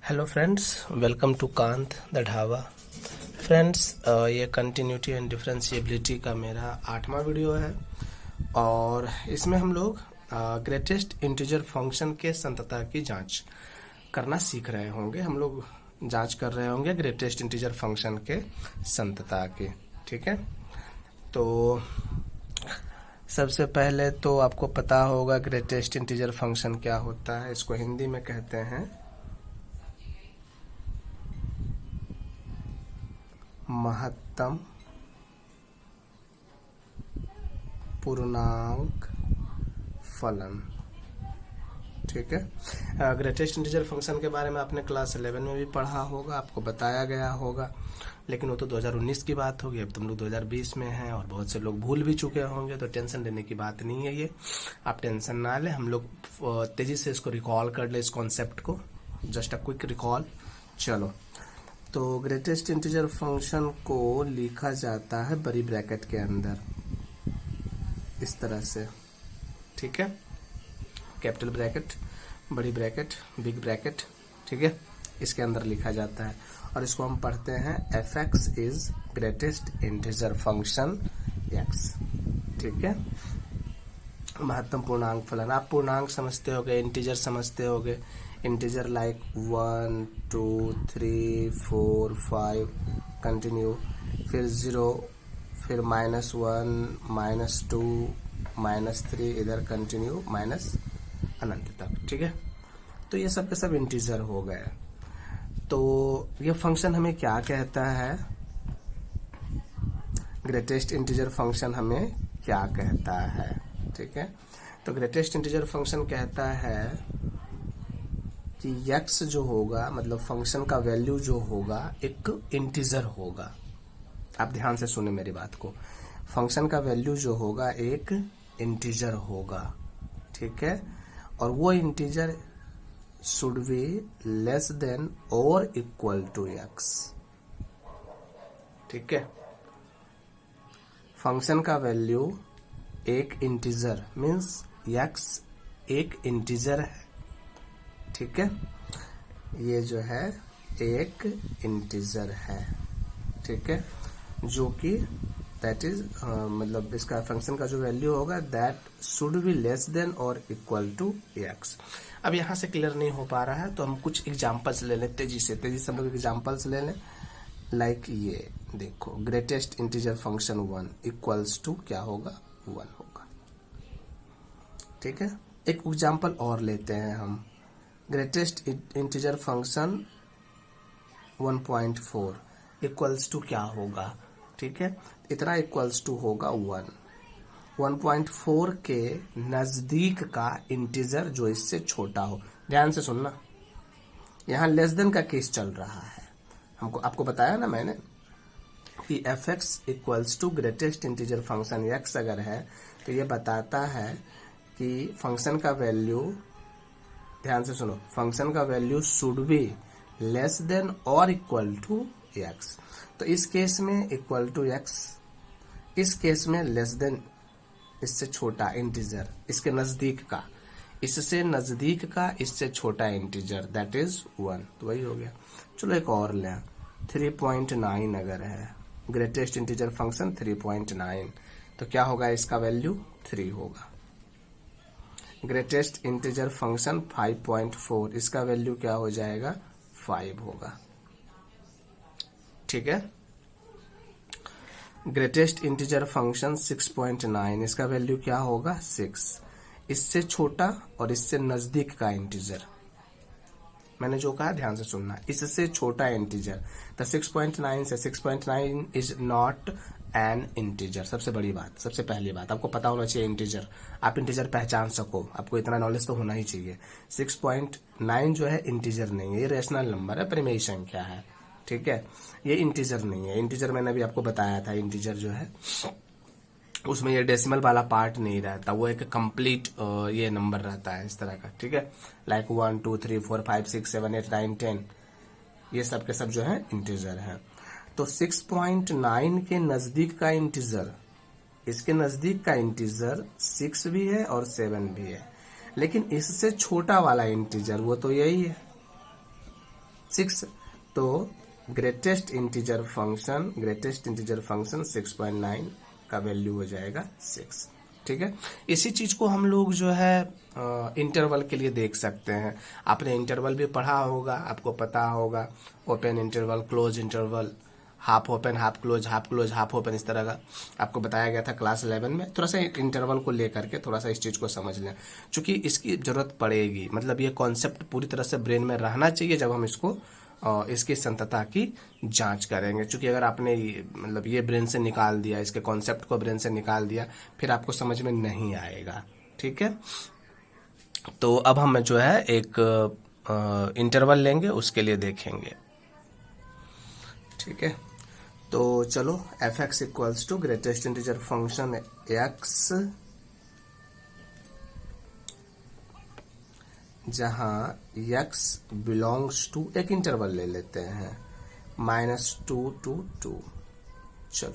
Hello friends, welcome to Kant the dhaba. Friends, ये continuity and differentiability का मेरा 8वां वीडियो है और इसमें हम लोग ग्रेटेस्ट इंटीजर फंक्शन के संतता की जांच करना सीख रहे होंगे। हम लोग जांच कर रहे होंगे ग्रेटेस्ट इंटीजर फंक्शन के संतता की। ठीक है, तो सबसे पहले तो आपको पता होगा ग्रेटेस्ट इंटीजर फंक्शन क्या होता है। इसको हिंदी में कहते हैं महत्तम पूर्णांक फलन। ठीक है, ग्रेटेस्ट इंटीजर फंक्शन के बारे में आपने क्लास 11 में भी पढ़ा होगा, आपको बताया गया होगा, लेकिन वो तो 2019 की बात होगी। अब तुम लोग 2020 में हैं और बहुत से लोग भूल भी चुके होंगे, तो टेंशन लेने की बात नहीं है। ये आप टेंशन ना ले, हम लोग तेजी से इसको रिकॉल कर ले, इस कॉन्सेप्ट को, जस्ट अ क्विक रिकॉल। चलो, तो ग्रेटेस्ट इंटीजर फंक्शन को लिखा जाता है बड़ी ब्रैकेट के अंदर इस तरह से। ठीक है, कैपिटल ब्रैकेट, बड़ी ब्रैकेट, बिग ब्रैकेट। ठीक है, इसके अंदर लिखा जाता है और इसको हम पढ़ते हैं F x is greatest integer function x. ठीक है, महत्तम पूर्णांक फलन। आप पूर्णांक समझते होगे, इंटीजर समझते होगे। इंटीजर लाइक 1 2 3 4 5 कंटिन्यू, फिर 0, फिर -1 -2 -3, इधर कंटिन्यू माइनस अनंत तक। ठीक है, तो ये सब के सब इंटीजर हो गए। तो ये फंक्शन हमें क्या कहता है, ग्रेटेस्ट इंटीजर फंक्शन हमें क्या कहता है। ठीक है, तो ग्रेटेस्ट इंटीजर फंक्शन कहता है कि x जो होगा, मतलब फंक्शन का वैल्यू जो होगा, एक इंटीजर होगा। आप ध्यान से सुने मेरी बात को। फंक्शन का वैल्यू जो होगा एक इंटीजर होगा। ठीक है, और वो integer should be less than और इक्वल टू x। ठीक है, फंक्शन का वैल्यू एक इंटीजर मीन्स x एक इंटीजर है। ठीक है, ये जो है एक इंटीजर है। ठीक है, जो कि दैट इज मतलब इसका फंक्शन का जो वैल्यू होगा that should be less than और इक्वल टू x। अब यहां से क्लियर नहीं हो पा रहा है तो हम कुछ एग्जांपल्स ले लें, तेजी से हम लोग एग्जांपल्स ले लें। लाइक ये देखो, greatest integer function 1 equals to क्या होगा, 1 होगा। ठीक है, एक एग्जांपल और लेते हैं हम। Greatest integer function 1.4 equals to क्या होगा। ठीक है, इतना इक्वल्स टू होगा 1। 1.4 के नजदीक का इंटीजर जो इससे छोटा हो। ध्यान से सुनना, यहां लेस देन का केस चल रहा है। आपको बताया ना मैंने कि f x equals to greatest integer function x अगर है तो ये बताता है कि फंक्शन का वैल्यू, ध्यान से सुनो, फंक्शन का value should be less than और इक्वल टू एक्स। तो इस केस में इक्वल टू एक्स, इस केस में लेस देन, इससे छोटा इंटीजर, इसके नजदीक का, इससे नजदीक का, इससे छोटा इंटीजर दैट इज 1। तो वही हो गया। चलो एक और लें, 3.9 अगर है ग्रेटेस्ट इंटीजर फंक्शन 3.9, तो क्या होगा, इसका वैल्यू 3 होगा। ग्रेटेस्ट इंटीजर फंक्शन 5.4, इसका वैल्यू क्या हो जाएगा, 5 होगा। ठीक है, ग्रेटेस्ट इंटीजर फंक्शन 6.9, इसका वैल्यू क्या होगा, 6। इससे छोटा और इससे नजदीक का इंटीजर, मैंने जो कहा ध्यान से सुनना, इससे छोटा इंटीजर। तो 6.9 से 6.9 इज नॉट एन इंटीजर। सबसे बड़ी बात, सबसे पहली बात आपको पता होना चाहिए इंटीजर, आप इंटीजर पहचान सको, आपको इतना नॉलेज तो होना ही चाहिए। 6.9 जो है इंटीजर नहीं है, ये रेशनल नंबर है, परिमेय संख्या है। ठीक है, ये इंटीजर नहीं है। इंटीजर मैंने अभी आपको बताया था, इंटीजर जो है उसमें ये डेसिमल वाला पार्ट नहीं रहता, वो एक कंप्लीट ये नंबर रहता है इस तरह का। ठीक है, लाइक 1 2 3 4 5 6 7 8 9 10, ये सब के सब जो है इंटीजर है। तो 6.9 के नजदीक का इंटीजर, इसके नजदीक का इंटीजर 6 भी है और 7 भी है, लेकिन इससे छोटा वाला इंटीजर वो तो यही है। 6, तो ग्रेटेस्ट इंटीजर फंक्शन 6.9 का वैल्यू हो जाएगा 6। ठीक है, इसी चीज को हम लोग जो है इंटरवल के लिए देख सकते हैं। आपने इंटरवल भी पढ़ा होगा, आपको पता होगा open interval, close interval, half open, half close, half close, half open, इस तरह का आपको बताया गया था क्लास 11 में। थोड़ा सा इंटरवल को लेकर के थोड़ा सा इस चीज को समझ लें, क्योंकि इसकी जरूरत पड़ेगी। मतलब ये कॉन्सेप्ट पूरी तरह से ब्रेन में रहना चाहिए जब हम इसको इसकी संतता की जांच करेंगे। क्योंकि अगर आपने मतलब ये ब्रेन से निकाल दिया, इसके कॉन्सेप्ट को ब्रेन से निकाल दिया, फिर आपको समझ में नहीं आएगा। ठीक है, तो अब हम जो है एक इंटरवल लेंगे, उसके लिए देखेंगे। ठीक है, तो चलो f(x) equals to greatest integer function x, जहां x बिलोंग्स टू, एक इंटरवल ले लेते हैं, -2 to 2। चलो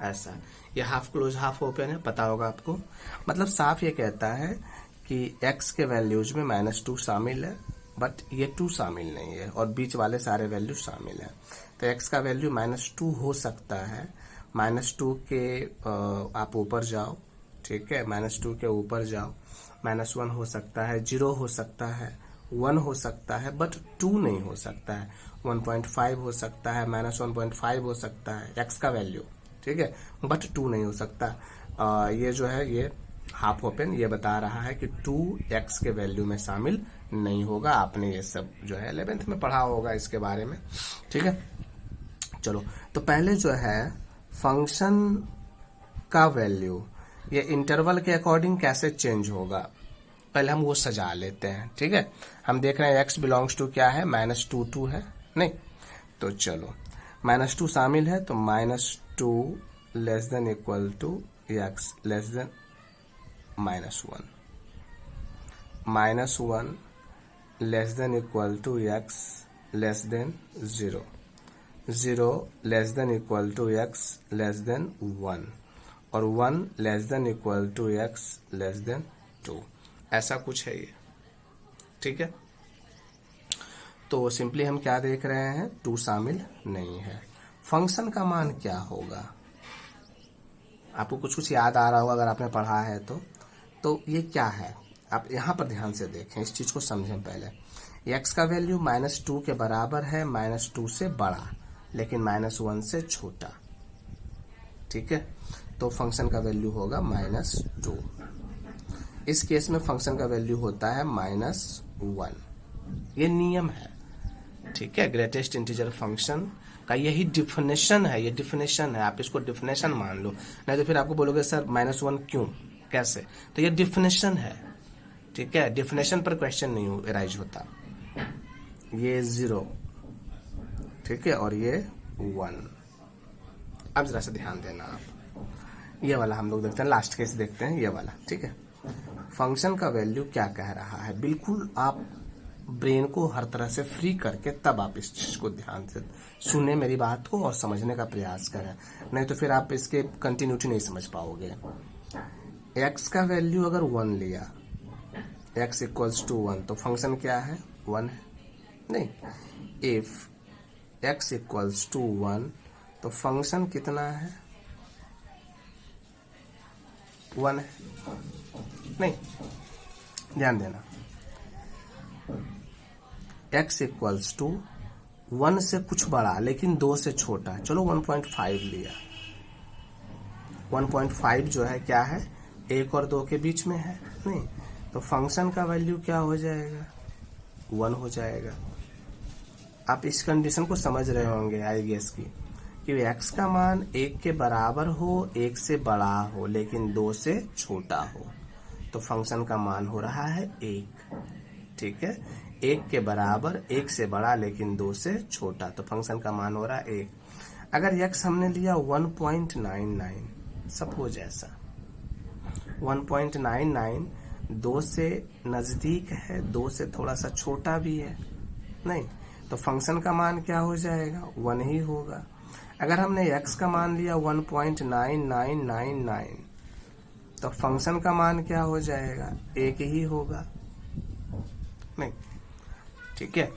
ऐसा, ये हाफ क्लोज हाफ ओपन है, पता होगा आपको। मतलब साफ ये कहता है कि x के वैल्यूज में -2 शामिल है, बट ये 2 शामिल नहीं है, और बीच वाले सारे वैल्यू शामिल है। तो x का वैल्यू -2 हो सकता है। -2 के आप ऊपर जाओ, ठीक है, -2 के ऊपर जाओ, -1 हो सकता है, 0 हो सकता है, 1 हो सकता है, बट 2 नहीं हो सकता है। 1.5 हो सकता है, -1.5 हो सकता है x का वैल्यू, ठीक है, बट 2 नहीं हो सकता। ये जो है ये हाफ ओपन ये बता रहा है कि 2x के वैल्यू में शामिल नहीं होगा। आपने ये सब जो है 11th में पढ़ा होगा इसके बारे में। ठीक है, चलो तो पहले जो है फंक्शन का वैल्यू ये इंटरवल के अकॉर्डिंग कैसे चेंज होगा, पहले हम वो सजा लेते हैं। ठीक है, हम देख रहे हैं x बिलोंग्स टू क्या है, -2 है, नहीं तो चलो -2 शामिल है, तो -2 less than equal to x less than -1, -1 less than equal to x less than 0, 0 less than equal to x less than 1, और 1 less than equal to x less than 2, ऐसा कुछ है ये। ठीक है, तो सिंपली हम क्या देख रहे हैं, 2 शामिल नहीं है। फंक्शन का मान क्या होगा, आपको कुछ कुछ याद आ रहा होगा अगर आपने पढ़ा है तो ये क्या है, आप यहां पर ध्यान से देखें, इस चीज को समझें। पहले x का वैल्यू -2 के बराबर है, -2 से बड़ा लेकिन -1 से छोटा। ठीक है, तो फंक्शन का वैल्यू होगा -2। इस केस में फंक्शन का वैल्यू होता है -1, ये नियम है। ठीक है, ग्रेटेस्ट इंटीजर फंक्शन का यही डिफिनेशन है, ये डिफिनेशन है, आप इसको डिफिनेशन मान लो, नहीं तो फिर आपको बोलोगे सर -1 क्यों, कैसे, तो ये डिफिनेशन है। ठीक है, डिफिनेशन पर क्वेश्चन नहीं एराइज होता। ये 0, ठीक है, और ये 1। अब जरा सा ध्यान देना आप, ये वाला हम लोग देखते हैं, लास्ट केस देखते हैं, ये वाला। ठीक है, फंक्शन का वैल्यू क्या कह रहा है, बिल्कुल आप ब्रेन को हर तरह से फ्री करके तब आप इस चीज को ध्यान से सुने मेरी बात को और समझने का प्रयास करें, नहीं तो फिर आप इसके कंटिन्यूटी नहीं समझ पाओगे। x का वैल्यू अगर 1 लिया, x इक्वल्स टू 1, तो फंक्शन क्या है, 1 है, नहीं। इफ x इक्वल्स टू 1, तो फंक्शन कितना है, 1 है, नहीं, ध्यान देना। x इक्वल्स टू 1 से कुछ बड़ा लेकिन 2 से छोटा, चलो 1.5 लिया। 1.5 जो है क्या है, 1 और 2 के बीच में है, नहीं, तो फंक्शन का वैल्यू क्या हो जाएगा, 1 हो जाएगा। आप इस कंडीशन को समझ रहे होंगे आई गेस की, कि x का मान 1 के बराबर हो, 1 से बड़ा हो लेकिन 2 से छोटा हो, तो फंक्शन का मान हो रहा है 1। ठीक है, 1 के बराबर, 1 से बड़ा लेकिन 2 से छोटा, तो फंक्शन का मान हो रहा है 1। अगर x हमने लिया 1.99, सपोज ऐसा 1.99 2 से नजदीक है, 2 से थोड़ा सा छोटा भी है, नहीं, तो फंक्शन का मान क्या हो जाएगा, 1 ही होगा। अगर हमने x का मान लिया 1.9999, तो फंक्शन का मान क्या हो जाएगा, 1 ही होगा, नहीं। ठीक है,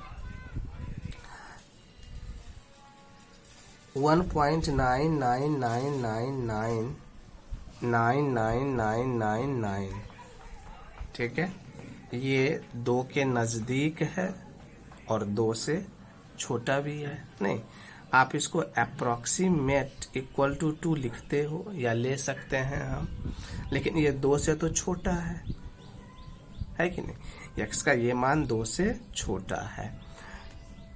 1.9999999999, ठीक है। ये 2 के नजदीक है और 2 से छोटा भी है। नहीं, आप इसको अप्रोक्सीमेट इक्वल टू 2 लिखते हो या ले सकते हैं हम, लेकिन ये 2 से तो छोटा है कि नहीं। x का ये मान 2 से छोटा है।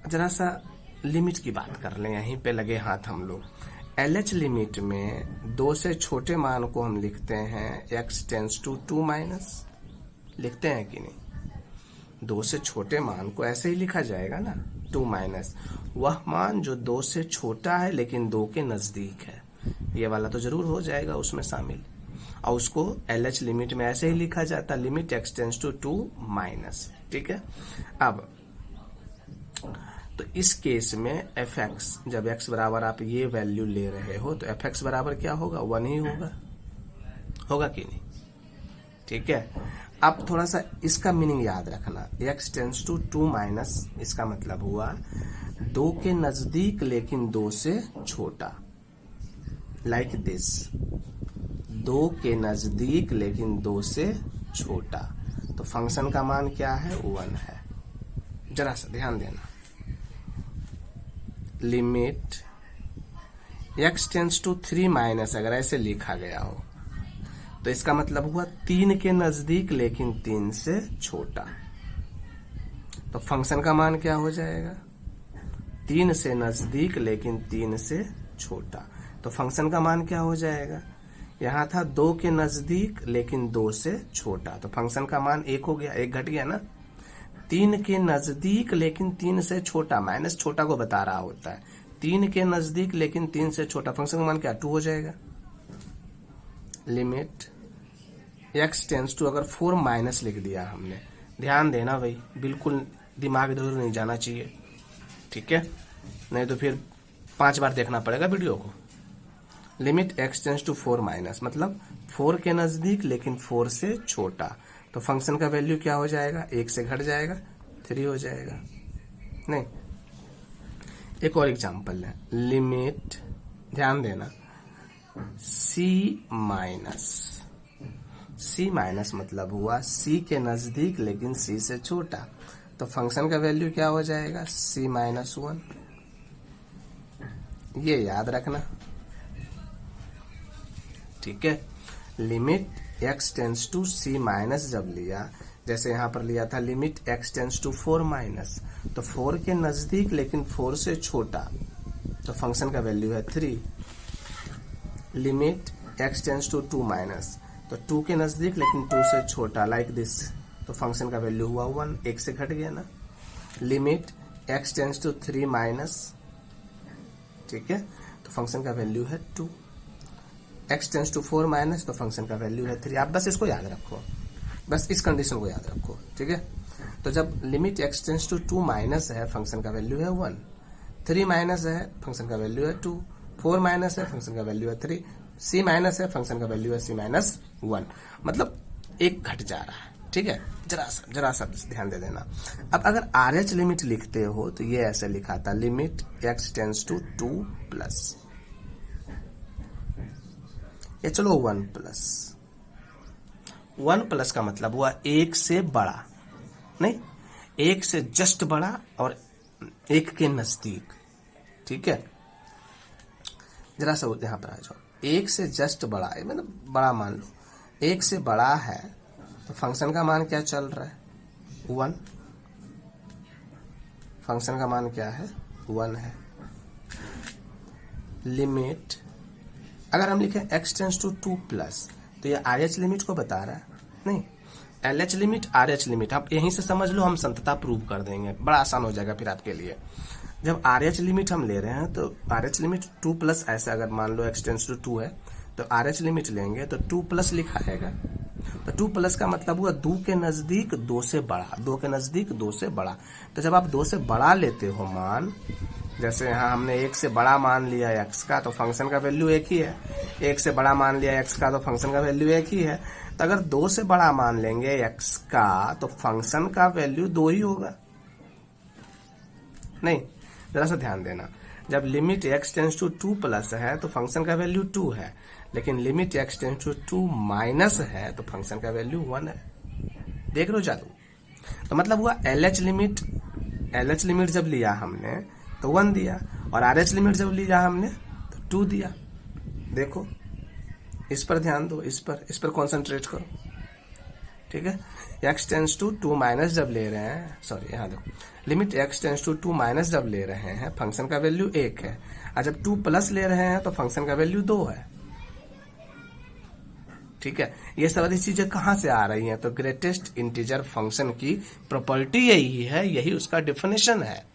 जरा सा लिमिट की बात कर लें, यहीं पे लगे हाथ हम लोग। LH लिमिट में 2 से छोटे मान को हम लिखते हैं x टेंस टू 2 माइनस, लिखते हैं कि नहीं। 2 से छोटे मान को ऐसे ही लिखा जाएगा ना, 2 माइनस वह मान जो 2 से छोटा है लेकिन 2 के नजदीक है, ये वाला तो जरूर हो जाएगा उसमें शामिल। और उसको LH लिमिट में ऐसे ही लिखा जाता, limit x tends to 2 minus, ठीक है। अब तो इस केस में fx, जब x बराबर आप ये वैल्यू ले रहे हो तो fx बराबर क्या होगा, 1 ही होगा कि नहीं, ठीक है। अब थोड़ा सा इसका मीनिंग याद रखना, x टेंस टू 2 माइनस, इसका मतलब हुआ 2 के नजदीक लेकिन 2 से छोटा, लाइक दिस। 2 के नजदीक लेकिन 2 से छोटा, तो फंक्शन का मान क्या है, 1 है। जरा सा ध्यान देना, limit x tends to 3 minus अगर ऐसे लिखा गया हो तो इसका मतलब हुआ 3 के नजदीक लेकिन 3 से छोटा, तो फंक्शन का मान क्या हो जाएगा, 3 से नजदीक लेकिन 3 से छोटा, तो फंक्शन का मान क्या हो जाएगा। यहां था 2 के नजदीक लेकिन 2 से छोटा, तो फंक्शन का मान 1 हो गया, 1 घट गया ना। 3 के नजदीक लेकिन 3 से छोटा, माइनस छोटा को बता रहा होता है। 3 के नजदीक लेकिन 3 से छोटा, फंक्शन का मान क्या, 2 हो जाएगा। लिमिट x टेंस टू, अगर 4 माइनस लिख दिया हमने, ध्यान देना भाई, बिल्कुल दिमाग इधर उधर नहीं जाना चाहिए, ठीक है, नहीं तो फिर 5 बार देखना पड़ेगा वीडियो को। Limit x tends to 4 minus मतलब 4 के नजदीक लेकिन 4 से छोटा, तो फंक्शन का वैल्यू क्या हो जाएगा, 1 से घट जाएगा, 3 हो जाएगा। नहीं, एक और एग्जांपल है, लिमिट, ध्यान देना, c माइनस मतलब हुआ c के नजदीक लेकिन c से छोटा, तो फंक्शन का वैल्यू क्या हो जाएगा, c माइनस 1। ये याद रखना, ठीक है। Limit x tends to c minus जब लिया, जैसे यहां पर लिया था limit x tends to 4 minus, तो 4 के नजदीक लेकिन 4 से छोटा, तो फंक्शन का वैल्यू है 3। Limit x tends to 2 minus, तो 2 के नजदीक लेकिन 2 से छोटा, लाइक दिस, तो फंक्शन का वैल्यू हुआ 1, 1 से घट गया ना। Limit x tends to 3 minus, ठीक है, तो फंक्शन का वैल्यू है 2। x टेंस टू 4 माइनस, तो फंक्शन का वैल्यू है 3। आप बस इसको याद रखो, बस इस कंडीशन को याद रखो, ठीक है। तो जब limit x tends to 2 minus है, फंक्शन का वैल्यू है 1, 3 माइनस है, फंक्शन का वैल्यू है 2, 4 माइनस है, फंक्शन का वैल्यू है 3, c माइनस है, फंक्शन का वैल्यू है c माइनस 1, मतलब 1 घट जा रहा है, ठीक है। जरा सा ध्यान दे देना। अब अगर RH लिमिट लिखते हो तो ये ऐसे लिखा था, limit x tends to 2 plus, ये चलो 1 प्लस, 1 प्लस का मतलब हुआ 1 से बड़ा, नहीं 1 से जस्ट बड़ा और 1 के नजदीक, ठीक है। जरा सा यहां पर आ जाओ, 1 से जस्ट बड़ा है, मतलब बड़ा मान लो, 1 से बड़ा है, तो फंक्शन का मान क्या चल रहा है, 1, फंक्शन का मान क्या है, 1 है। लिमिट अगर हम लिखें x टेंस टू 2 प्लस, तो ये RH लिमिट को बता रहा है, नहीं LH लिमिट RH लिमिट, आप यहीं से समझ लो, हम संतता प्रूव कर देंगे, बड़ा आसान हो जाएगा फिर आपके लिए। जब RH लिमिट हम ले रहे हैं तो RH लिमिट 2 प्लस, ऐसा अगर मान लो x टेंस टू 2 है तो RH लिमिट लेंगे तो 2 प्लस लिखा आएगा, तो 2 प्लस का मतलब हुआ 2 के नजदीक 2 से बड़ा, 2 के नजदीक 2 से बड़ा। तो जब आप 2 से बड़ा लेते हो मान, जैसे यहाँ हमने 1 से बड़ा मान लिया x का, तो फंक्शन का वैल्यू 1 ही है। 1 से बड़ा मान लिया x का, तो फंक्शन का वैल्यू 1 ही है। तो अगर 2 से बड़ा मान लेंगे x का, तो फंक्शन का वैल्यू 2 ही होगा, नहीं। जरा सा ध्यान देना, जब limit x tends to 2 plus है तो फंक्शन का वैल्यू 2 है, लेकिन limit x tends to 2 minus है तो फंक्शन का वैल्यू 1 है। देख लो जादू। तो मतलब हुआ LH लिमिट जब लिया हमने तो 1 दिया, और RH लिमिट जब लिया हमने तो 2 दिया। देखो इस पर ध्यान दो, इस पर कॉन्सेंट्रेट करो, ठीक है। x टेंस टू 2 माइनस जब ले रहे हैं, सॉरी यहाँ देखो, limit x tends to 2 minus जब ले रहे हैं फंक्शन का वैल्यू 1 है, और जब 2 प्लस ले रहे हैं तो फंक्शन का वैल्यू 2 है, ठीक है। ये सारी चीजें कहां से आ रही हैं? तो ग्रेटेस्ट इंटीजर फंक्शन की प्रॉपर्टी यही है, यही उसका डिफिनेशन है,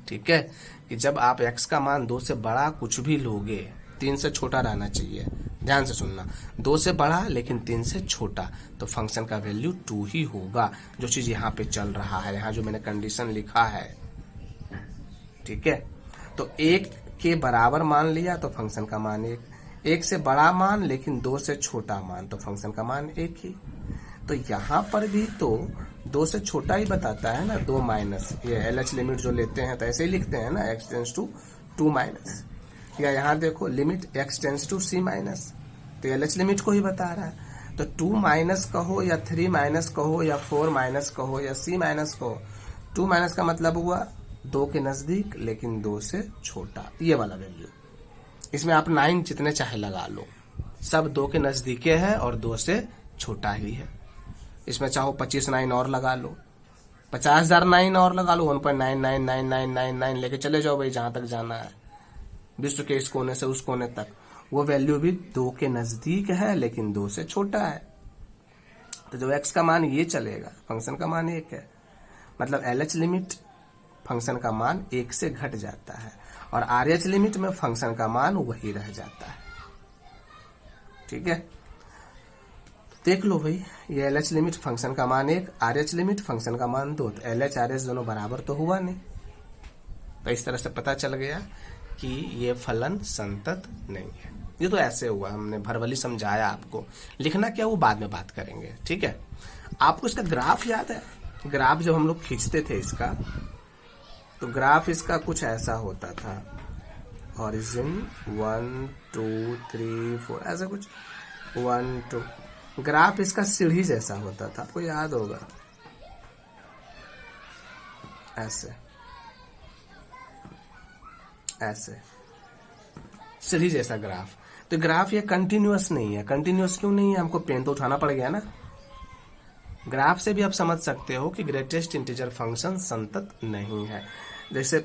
ठीक है, कि जब आप x का मान 2 से बड़ा कुछ भी लोगे, 3 से छोटा रहना चाहिए, ध्यान से सुनना, 2 से बड़ा लेकिन 3 से छोटा, तो फंक्शन का वैल्यू 2 ही होगा। जो चीज यहाँ पे चल रहा है, यहाँ जो मैंने कंडीशन लिखा है, ठीक है। तो 1 के बराबर मान लिया तो फंक्शन का मान 1 से बड़ा मान लेकिन 2 से छोटा मान, तो फंक्शन का मान 1 ही। तो यहाँ पर भी तो 2 से छोटा ही बताता है ना, 2 माइनस, ये LH लिमिट जो लेते हैं तो ऐसे ही लिखते हैं ना, x टेंस टू 2 माइनस, या यहाँ देखो limit x tends to c minus, तो LH लिमिट को ही बता रहा है। तो 2 माइनस कहो या 3 माइनस कहो या 4 माइनस कहो या c माइनस कहो, 2 माइनस का मतलब हुआ 2 के नजदीक लेकिन 2 से छोटा, ये वाला वैल्यू। इसमें आप 9 जितने चाहे लगा लो, सब 2 के नजदीक है और 2 से छोटा ही है। इसमें चाहो 25 9 और लगा लो, 50,000 9 और लगा लो, 1.999999 लेके चले जाओ भाई, जहां तक जाना है, विश्व के इस कोने से उस कोने तक, वो वैल्यू भी 2 के नजदीक है लेकिन 2 से छोटा है। तो जब x का मान ये चलेगा, फंक्शन का मान 1 है, मतलब LH लिमिट फंक्शन का मान 1 से घट जाता है, और RH लिमिट में फंक्शन का मान वही रह जाता है, ठीक है। देख लो भाई, ये LH लिमिट फंक्शन का मान 1, RH लिमिट फंक्शन का मान 2, तो LH RH दोनों बराबर तो हुआ नहीं। तो इस तरह से पता चल गया कि ये फलन संतत नहीं है। ये तो ऐसे हुआ, हमने भरवली समझाया आपको, लिखना क्या वो बाद में बात करेंगे, ठीक है। आपको इसका ग्राफ याद है? ग्राफ जब हम लोग खींचते थे इसका, तो ग्राफ इसका कुछ ऐसा होता था, ऑरिजिन 1 2 3 4 ऐसा कुछ, 1 2, ग्राफ इसका सीढ़ी जैसा होता था, आपको याद होगा, ऐसे ऐसे सीढ़ी जैसा ग्राफ। तो ग्राफ ये कंटिन्यूअस नहीं है। कंटिन्यूअस क्यों नहीं है? हमको पेन तो उठाना पड़ गया ना। ग्राफ से भी आप समझ सकते हो कि ग्रेटेस्ट इंटीजर फंक्शन संतत नहीं है। जैसे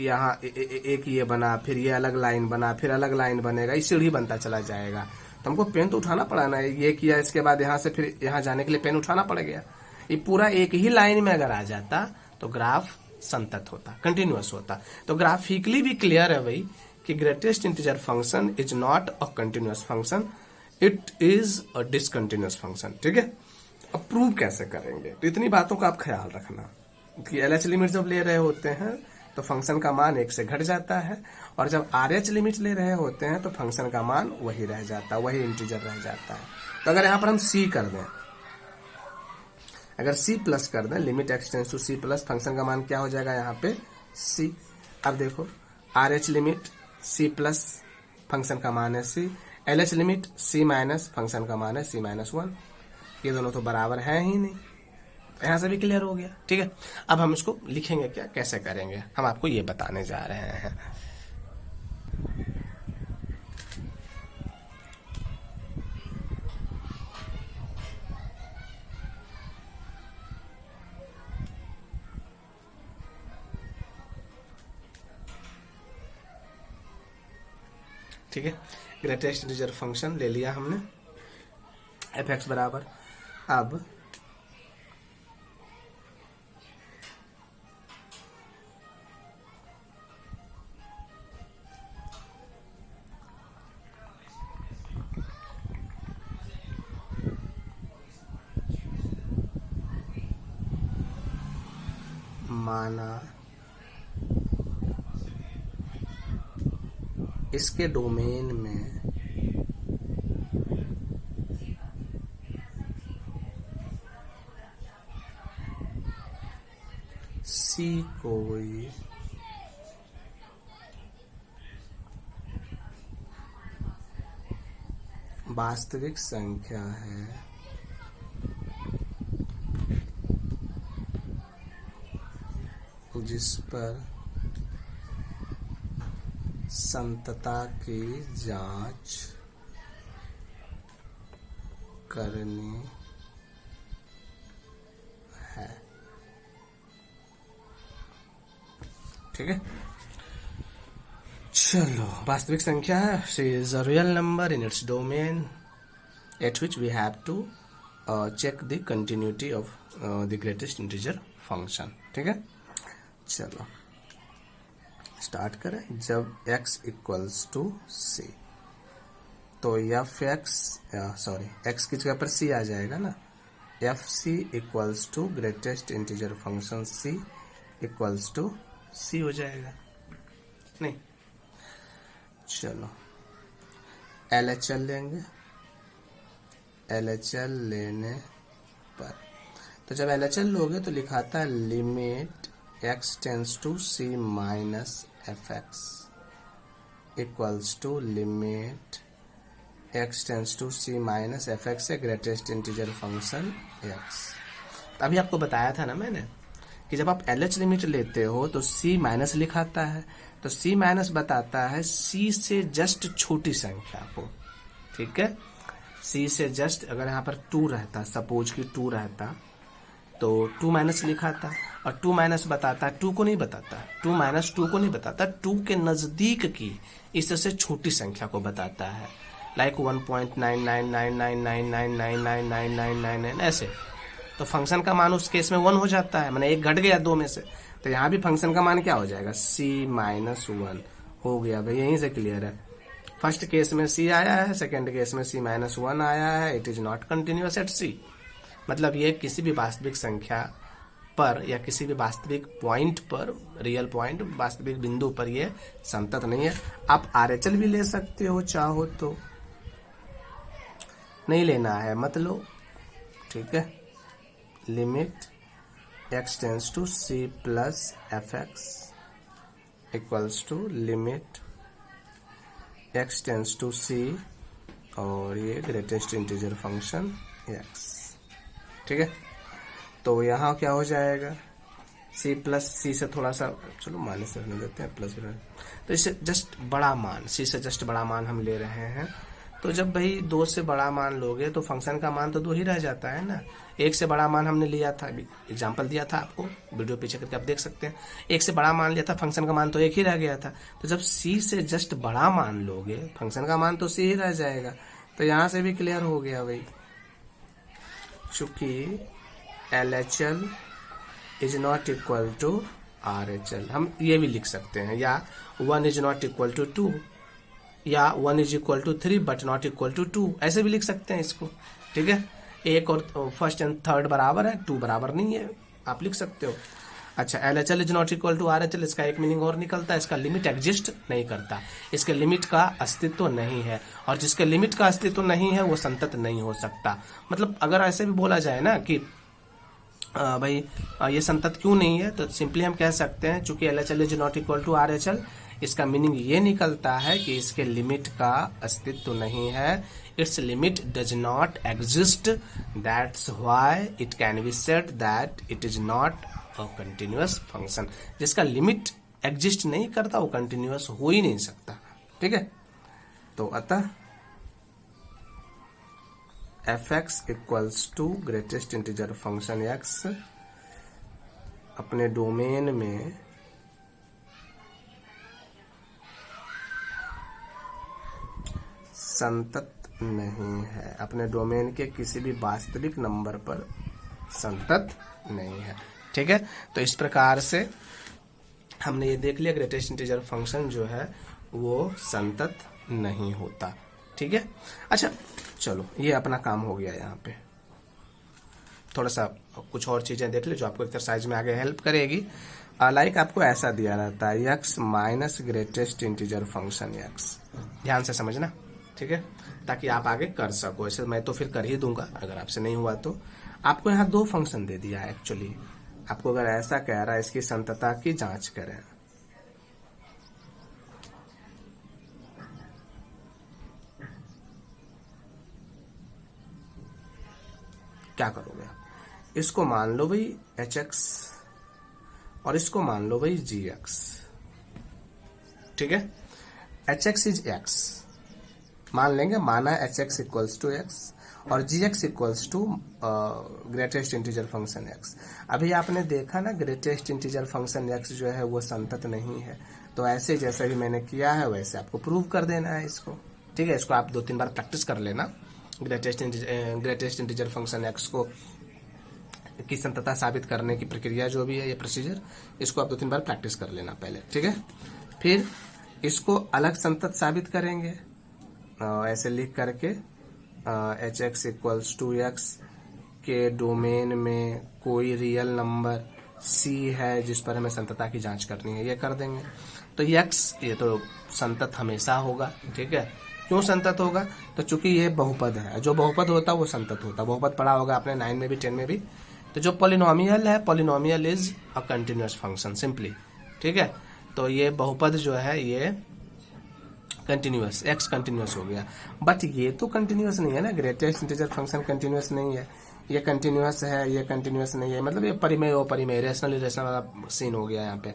यहाँ एक ये बना, फिर ये अलग लाइन बना, फिर अलग लाइन बनेगा, ये सीढ़ी बनता चला जाएगा, तो हमको पेन तो उठाना पड़ा ना। ये किया, इसके बाद यहाँ से फिर यहाँ जाने के लिए पेन उठाना पड़ गया। ये पूरा एक ही लाइन में अगर आ जाता तो ग्राफ संतत होता, कंटिन्यूअस होता। तो ग्राफिकली भी क्लियर है भाई कि greatest integer function is not a continuous function, it is a discontinuous function, ठीक है। अब प्रूव कैसे करेंगे? तो इतनी बातों का आप ख्याल रखना कि LH लिमिट जब ले रहे होते हैं तो फंक्शन का मान 1 से घट जाता है, और जब RH लिमिट ले रहे होते हैं तो फंक्शन का मान वही रह जाता है, वही इंटीजर रह जाता है। तो अगर यहाँ पर हम C कर दें, अगर C प्लस कर दें, limit x tends to C plus, function का मान क्या हो जाएगा यहाँ पे C। अब देखो RH limit C plus, function का मान है C, LH limit C minus, function का मान है C माइनस 1। ये दोनों तो बराबर है ही नहीं। यहां से भी क्लियर हो गया, ठीक है। अब हम इसको लिखेंगे क्या, कैसे करेंगे, हम आपको ये बताने जा रहे हैं। ठीक है, ग्रेटेस्ट इंटीजर फंक्शन ले लिया हमने, f(x) बराबर, अब माना इसके डोमेन में C कोई वास्तविक संख्या है जिस पर संतता की जांच करनी है। ठीक है, चलो वास्तविक संख्या है, she is a real number in its domain at which we have to check the continuity of the greatest integer function. ठीक है, चलो स्टार्ट करें। जब x इक्वल्स टू c तो एफ एक्स सॉरी x की जगह पर c आ जाएगा ना, f c equals to greatest integer function c equals to c हो जाएगा। नहीं, चलो LHL लेंगे। LHL लेने पर तो जब LHL लोगे तो लिखाता है limit x tends to c minus f x equals to limit x tends to c minus f x है ग्रेटेस्ट इंटीजर फंक्शन x। अभी आपको बताया था ना मैंने कि जब आप LH लिमिट लेते हो तो c माइनस लिखाता है, तो c माइनस बताता है c से जस्ट छोटी संख्या को। ठीक है, c से जस्ट अगर यहाँ पर 2 रहता, सपोज कि 2 रहता तो 2 माइनस लिखाता, और 2 माइनस बताता है 2 को नहीं बताता, 2 माइनस 2 को नहीं बताता, 2 के नजदीक की इससे छोटी संख्या को बताता है, लाइक 1.999999999999 ऐसे। तो फंक्शन का मान उस केस में 1 हो जाता है, मैंने एक घट गया 2 में से, तो यहाँ भी फंक्शन का मान क्या हो जाएगा, c माइनस 1 हो गया। भाई यहीं से क्लियर है, फर्स्ट केस में c आया है, सेकेंड केस में c माइनस 1 आया है, it is not continuous at c। मतलब ये किसी भी वास्तविक संख्या पर या किसी भी वास्तविक पॉइंट पर, रियल पॉइंट वास्तविक बिंदु पर ये संतत नहीं है। आप RHL भी ले सकते हो चाहो तो, नहीं लेना है मत लो। ठीक है, limit x tends to c plus f x equals to limit x tends to c और ये ग्रेटेस्ट इंटीजर फंक्शन x। ठीक है, तो यहाँ क्या हो जाएगा, c प्लस c से थोड़ा सा चलो माइनस रहने देते हैं, प्लस तो इससे जस्ट बड़ा मान, c से जस्ट बड़ा मान हम ले रहे हैं। तो जब भाई 2 से बड़ा मान लोगे तो फंक्शन का मान तो 2 ही रह जाता है ना। 1 से बड़ा मान हमने लिया था, एग्जाम्पल दिया था आपको, वीडियो पीछे करके आप देख सकते हैं। 1 से बड़ा मान लिया था, फंक्शन का मान तो 1 ही रह गया था। तो जब c से जस्ट बड़ा मान लोगे फंक्शन का मान तो c ही रह जाएगा। तो यहाँ से भी क्लियर हो गया भाई, चूंकि LHL is not equal to RHL। हम ये भी लिख सकते हैं, या 1 इज नॉट इक्वल टू 2, या 1 is equal to 3 but not equal to 2, ऐसे भी लिख सकते हैं इसको। ठीक है, एक और फर्स्ट एंड थर्ड बराबर है, 2 बराबर नहीं है, आप लिख सकते हो। अच्छा, LHL is not equal to RHL, इसका एक मीनिंग और निकलता है, इसका लिमिट एग्जिस्ट नहीं करता, इसके लिमिट का अस्तित्व नहीं है, और जिसके लिमिट का अस्तित्व नहीं है वो संतत नहीं हो सकता। मतलब अगर ऐसे भी बोला जाए ना कि भाई ये संतत क्यों नहीं है, तो सिंपली हम कह सकते हैं चूंकि LHL is not equal to RHL, इसका मीनिंग ये निकलता है कि इसके लिमिट का अस्तित्व नहीं है, it's limit does not exist, that's why it can be said that it is not a continuous function. जिसका लिमिट एग्जिस्ट नहीं करता वो कंटिन्यूअस हो ही नहीं सकता। ठीक है, तो अतः f x equals to greatest integer function x अपने डोमेन में संतत नहीं है, अपने डोमेन के किसी भी वास्तविक नंबर पर संतत नहीं है। ठीक है, तो इस प्रकार से हमने ये देख लिया ग्रेटेस्ट इंटीजर फंक्शन जो है वो संतत नहीं होता। ठीक है, अच्छा चलो ये अपना काम हो गया। यहाँ पे थोड़ा सा कुछ और चीजें देख ले जो आपको एक्सरसाइज में आगे हेल्प करेगी। लाइक आपको ऐसा दिया रहता है x minus greatest integer function x, ध्यान से समझना। ठीक है, ताकि आप आगे कर सको। ऐसे मैं तो फिर कर ही दूंगा अगर आपसे नहीं हुआ तो। आपको यहाँ 2 फंक्शन दे दिया है एक्चुअली, आपको अगर ऐसा कह रहा है इसकी संतता की जांच करें, क्या करोगे आप, इसको मान लो भाई hx और इसको मान लो भाई gx, ठीक है। hx इज x मान लेंगे, माना hx इक्वल्स टू x और gx equals to greatest integer function x। अभी आपने देखा ना ग्रेटेस्ट इंटीजर फंक्शन x जो है वो संतत नहीं है, तो ऐसे जैसे भी मैंने किया है वैसे आपको प्रूव कर देना है इसको, ठीक है। इसको आप 2-3 बार प्रैक्टिस कर लेना, ग्रेटेस्ट इंटीजर फंक्शन x को की संततता साबित करने की प्रक्रिया जो भी है ये प्रोसीजर, इसको आप 2-3 बार प्रैक्टिस कर लेना पहले, ठीक है। फिर इसको अलग संतत साबित करेंगे ऐसे लिख करके hx इक्वल्स टू x के डोमेन में कोई रियल नंबर c है जिस पर हमें संततता की जांच करनी है, ये कर देंगे। तो x ये तो संतत हमेशा होगा, ठीक है। क्यों संतत होगा, तो चूंकि ये बहुपद है, जो बहुपद होता है वो संतत होता है। बहुपद पढ़ा होगा आपने 9 में भी 10 में भी। तो जो पॉलिनोमियल है, polynomial is a continuous function simply, ठीक है। तो ये बहुपद जो है ये कंटिन्यूअस, एक्स कंटिन्यूअस हो गया। बट ये तो कंटिन्यूअस नहीं है ना, ग्रेटेस्ट इंटीजर फंक्शन कंटिन्यूअस नहीं है, ये कंटिन्यूअस है, ये कंटिन्यूअस नहीं है, मतलब ये परिमेय ओ परिमेय, रेशनल इरेशनल वाला सीन हो गया यहाँ पे।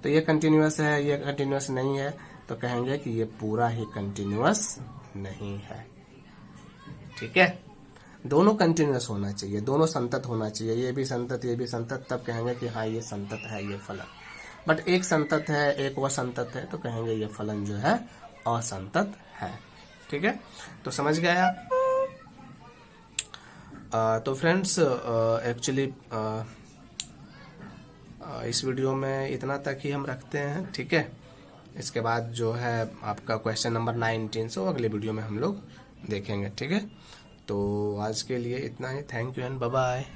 तो ये कंटिन्यूअस है, ये कंटिन्यूअस नहीं है, तो कहेंगे कि ये पूरा ही कंटिन्यूअस नहीं है, ठीक है। दोनों कंटिन्यूअस होना चाहिए, दोनों संतत होना चाहिए, ये भी संतत ये भी संतत, तब कहेंगे कि हाँ ये संतत है ये फलन। बट एक संतत है एक असंतत है, तो कहेंगे ये फलन जो है असंतत है, ठीक है। तो समझ गए आप। तो फ्रेंड्स एक्चुअली इस वीडियो में इतना तक ही हम रखते हैं, ठीक है। इसके बाद जो है आपका क्वेश्चन नंबर 19 से अगले वीडियो में हम लोग देखेंगे, ठीक है। तो आज के लिए इतना ही, thank you and bye bye.